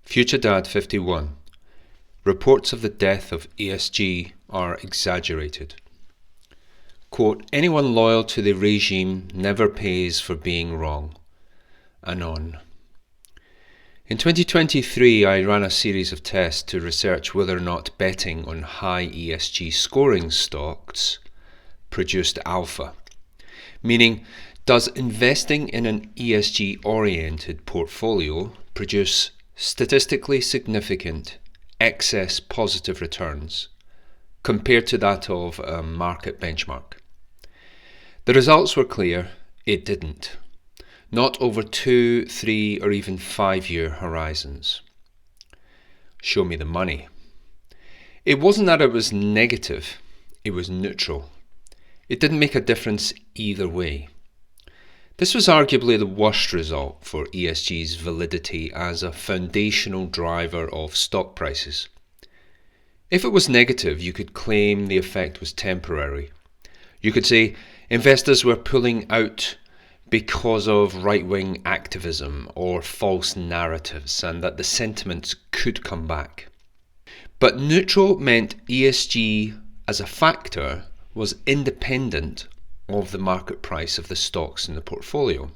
FutureDad 51. Reports of the death of ESG are exaggerated. Quote, anyone loyal to the regime never pays for being wrong. Anon. In 2023, I ran a series of tests to research whether or not betting on high ESG scoring stocks produced alpha. Meaning, does investing in an ESG-oriented portfolio produce statistically significant excess positive returns compared to that of a market benchmark? The results were clear, it didn't. Not over 2, 3 or even 5-year horizons. Show me the money. It wasn't that it was negative, it was neutral. It didn't make a difference either way. This was arguably the worst result for ESG's validity as a foundational driver of stock prices. If it was negative, you could claim the effect was temporary. You could say investors were pulling out because of right-wing activism or false narratives and that the sentiments could come back. But neutral meant ESG as a factor was independent of the market price of the stocks in the portfolio.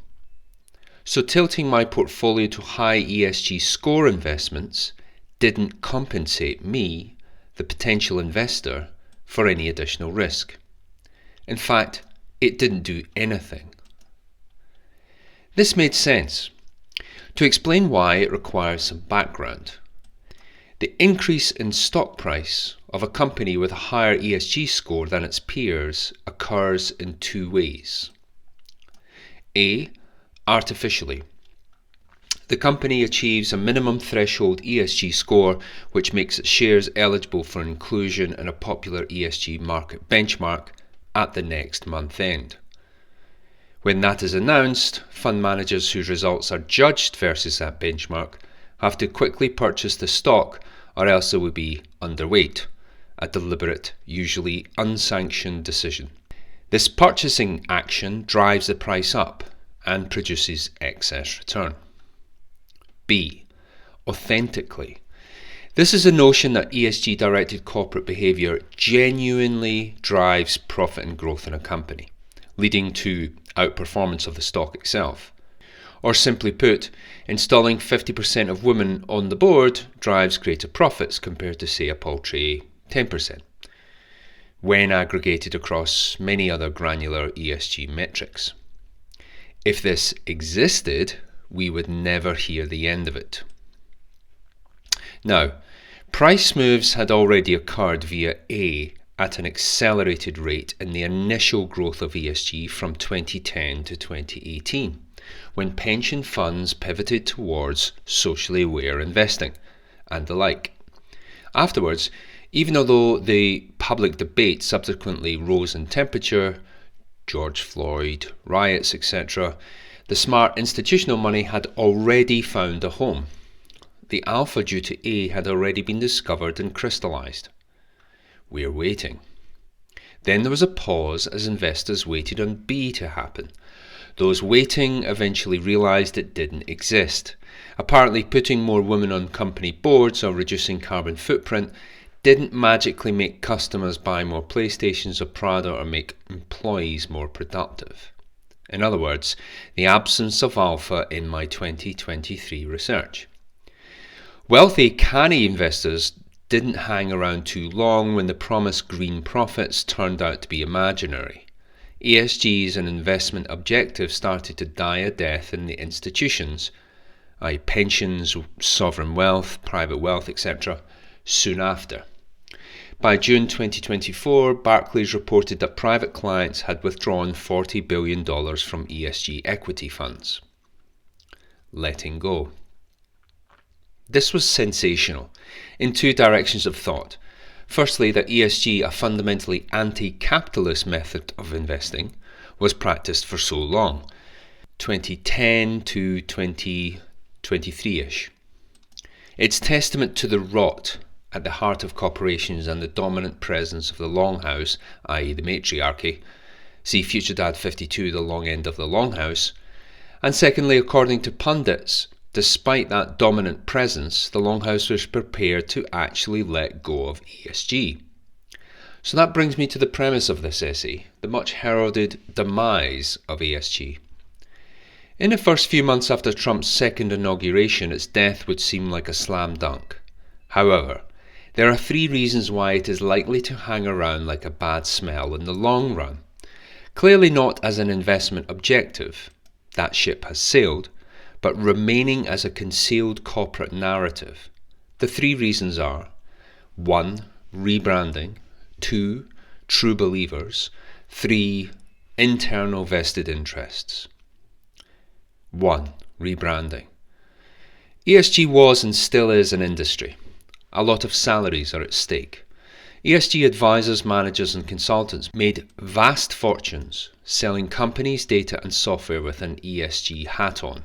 So tilting my portfolio to high ESG score investments didn't compensate me, the potential investor, for any additional risk. In fact, it didn't do anything. This made sense. To explain why, it requires some background. The increase in stock price of a company with a higher ESG score than its peers occurs in two ways. A. Artificially. The company achieves a minimum threshold ESG score which makes its shares eligible for inclusion in a popular ESG market benchmark at the next month end. When that is announced, fund managers whose results are judged versus that benchmark have to quickly purchase the stock or else it would be underweight, a deliberate, usually unsanctioned decision. This purchasing action drives the price up and produces excess return. B. Authentically. This is the notion that ESG-directed corporate behaviour genuinely drives profit and growth in a company, leading to outperformance of the stock itself. Or simply put, installing 50% of women on the board drives greater profits compared to, say, a paltry 10%, when aggregated across many other granular ESG metrics. If this existed, we would never hear the end of it. Now, price moves had already occurred via A at an accelerated rate in the initial growth of ESG from 2010 to 2018. When pension funds pivoted towards socially aware investing and the like. Afterwards, even although the public debate subsequently rose in temperature, George Floyd, riots, etc., the smart institutional money had already found a home. The alpha due to A had already been discovered and crystallized. We're waiting. Then there was a pause as investors waited on B to happen. Those waiting eventually realised it didn't exist. Apparently, putting more women on company boards or reducing carbon footprint didn't magically make customers buy more PlayStations or Prada or make employees more productive. In other words, the absence of alpha in my 2023 research. Wealthy, canny investors didn't hang around too long when the promised green profits turned out to be imaginary. ESGs and investment objectives started to die a death in the institutions, i.e. pensions, sovereign wealth, private wealth, etc., soon after. By June 2024, Barclays reported that private clients had withdrawn $40 billion from ESG equity funds. Letting go. This was sensational in two directions of thought. Firstly, that ESG, a fundamentally anti-capitalist method of investing, was practiced for so long, 2010 to 2023-ish. It's testament to the rot at the heart of corporations and the dominant presence of the longhouse, i.e. the matriarchy, see FutureDad 52, the long end of the longhouse, and secondly, according to pundits, Despite that dominant presence, the Longhouse was prepared to actually let go of ESG. So that brings me to the premise of this essay, the much heralded demise of ESG. In the first few months after Trump's second inauguration, its death would seem like a slam dunk. However, there are 3 reasons why it is likely to hang around like a bad smell in the long run. Clearly not as an investment objective, that ship has sailed, but remaining as a concealed corporate narrative. The 3 reasons are: 1. Rebranding, 2. True believers, 3. Internal vested interests. 1. Rebranding. ESG was and still is an industry. A lot of salaries are at stake. ESG advisors, managers and consultants made vast fortunes selling companies' data and software with an ESG hat on.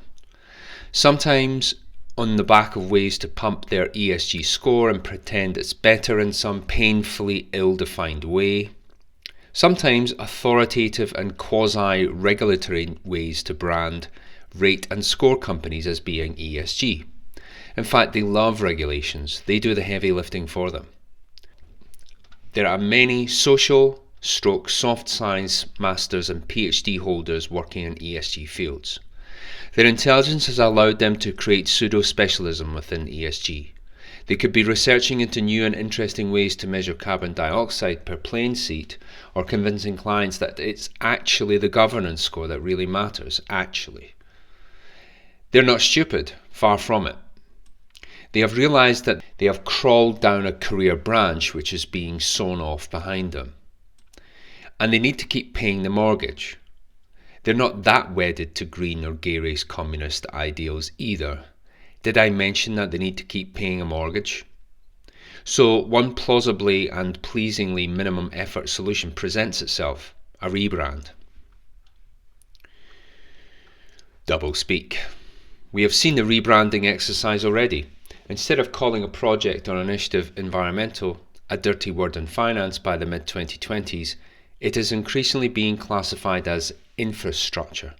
Sometimes on the back of ways to pump their ESG score and pretend it's better in some painfully ill-defined way. Sometimes authoritative and quasi-regulatory ways to brand, rate and score companies as being ESG. In fact, they love regulations. They do the heavy lifting for them. There are many social/soft science masters and PhD holders working in ESG fields. Their intelligence has allowed them to create pseudo-specialism within ESG. They could be researching into new and interesting ways to measure carbon dioxide per plane seat, or convincing clients that it's actually the governance score that really matters, actually. They're not stupid, far from it. They have realized that they have crawled down a career branch which is being sawn off behind them. And they need to keep paying the mortgage. They're not that wedded to green or gay race communist ideals either. Did I mention that they need to keep paying a mortgage? So one plausibly and pleasingly minimum effort solution presents itself: a rebrand. Double speak. We have seen the rebranding exercise already. Instead of calling a project or initiative environmental, a dirty word in finance by the mid-2020s, it is increasingly being classified as infrastructure.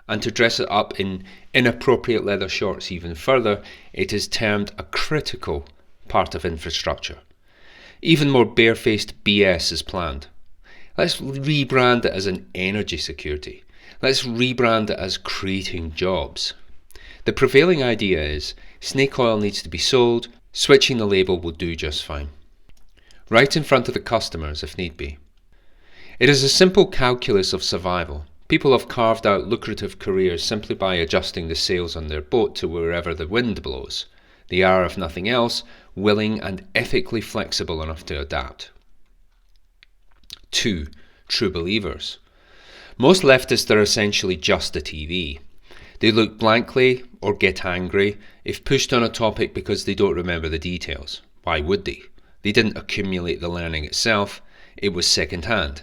And to dress it up in inappropriate leather shorts even further, it is termed a critical part of infrastructure. Even more barefaced BS is planned. Let's rebrand it as an energy security. Let's rebrand it as creating jobs. The prevailing idea is snake oil needs to be sold, switching the label will do just fine. Right in front of the customers if need be. It is a simple calculus of survival. People have carved out lucrative careers simply by adjusting the sails on their boat to wherever the wind blows. They are, if nothing else, willing and ethically flexible enough to adapt. 2. True believers. Most leftists are essentially just a TV. They look blankly or get angry if pushed on a topic because they don't remember the details. Why would they? They didn't accumulate the learning itself. It was second-hand.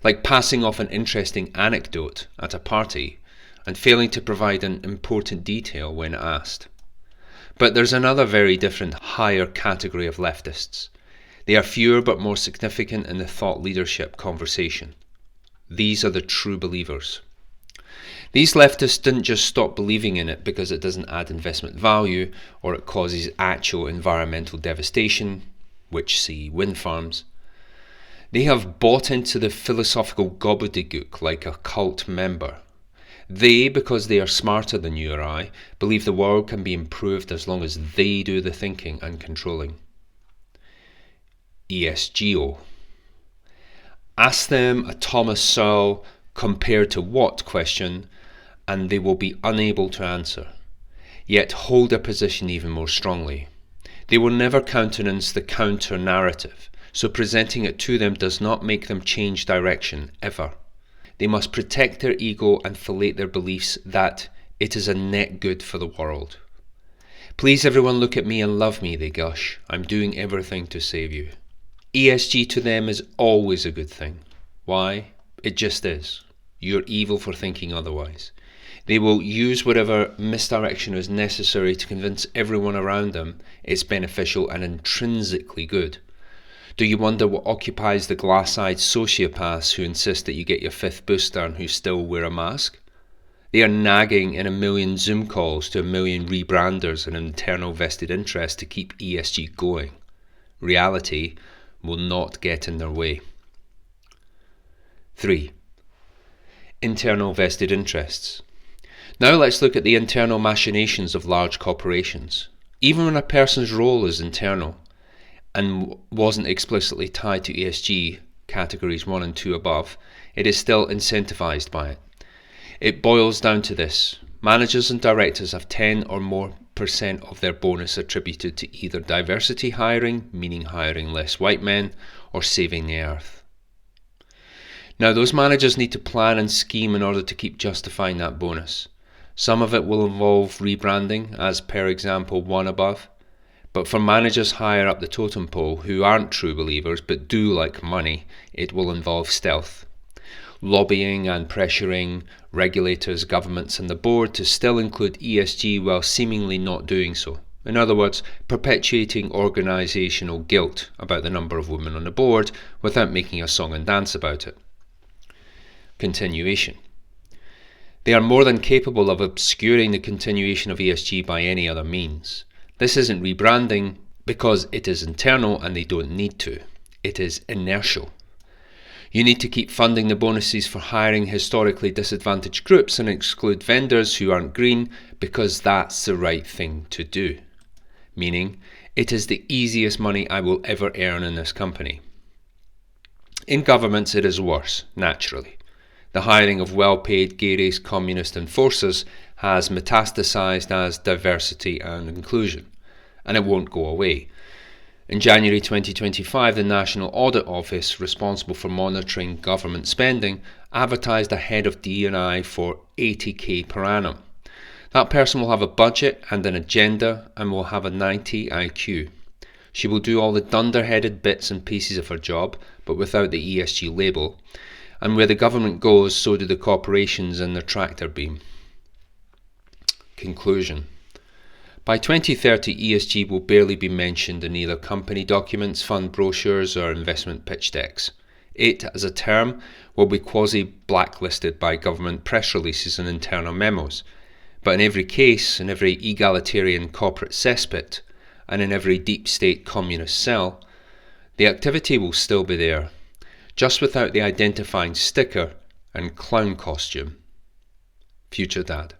Like passing off an interesting anecdote at a party and failing to provide an important detail when asked. But there's another very different, higher category of leftists. They are fewer but more significant in the thought leadership conversation. These are the true believers. These leftists didn't just stop believing in it because it doesn't add investment value or it causes actual environmental devastation, which see wind farms. They have bought into the philosophical gobbledygook like a cult member. They, because they are smarter than you or I, believe the world can be improved as long as they do the thinking and controlling. ESGO. Ask them a Thomas Sowell compared to what question, and they will be unable to answer, yet hold their position even more strongly. They will never countenance the counter-narrative, so presenting it to them does not make them change direction, ever. They must protect their ego and fillet their beliefs that it is a net good for the world. Please everyone look at me and love me, they gush. I'm doing everything to save you. ESG to them is always a good thing. Why? It just is. You're evil for thinking otherwise. They will use whatever misdirection is necessary to convince everyone around them it's beneficial and intrinsically good. Do you wonder what occupies the glass-eyed sociopaths who insist that you get your 5th booster and who still wear a mask? They are nagging in a million Zoom calls to a million rebranders and internal vested interest to keep ESG going. Reality will not get in their way. 3. Internal vested interests. Now let's look at the internal machinations of large corporations. Even when a person's role is internal and wasn't explicitly tied to ESG categories 1 and 2 above, it is still incentivized by it. It boils down to this: managers and directors have 10 or more % of their bonus attributed to either diversity hiring, meaning hiring less white men, or saving the earth. Now those managers need to plan and scheme in order to keep justifying that bonus. Some of it will involve rebranding, as per example 1 above. But for managers higher up the totem pole who aren't true believers but do like money, it will involve stealth. Lobbying and pressuring regulators, governments and the board to still include ESG while seemingly not doing so. In other words, perpetuating organisational guilt about the number of women on the board without making a song and dance about it. Continuation. They are more than capable of obscuring the continuation of ESG by any other means. This isn't rebranding because it is internal and they don't need to. It is inertial. You need to keep funding the bonuses for hiring historically disadvantaged groups and exclude vendors who aren't green because that's the right thing to do. Meaning, it is the easiest money I will ever earn in this company. In governments it is worse, naturally. The hiring of well-paid gay race communist enforcers has metastasized as diversity and inclusion, and it won't go away. In January 2025, the National Audit Office, responsible for monitoring government spending, advertised a head of D&I for $80,000 per annum. That person will have a budget and an agenda and will have a 90 IQ. She will do all the dunderheaded bits and pieces of her job, but without the ESG label. And where the government goes, so do the corporations and their tractor beam. Conclusion. By 2030, ESG will barely be mentioned in either company documents, fund brochures, or investment pitch decks. It, as a term, will be quasi-blacklisted by government press releases and internal memos. But in every case, in every egalitarian corporate cesspit, and in every deep state communist cell, the activity will still be there, just without the identifying sticker and clown costume. FutureDad.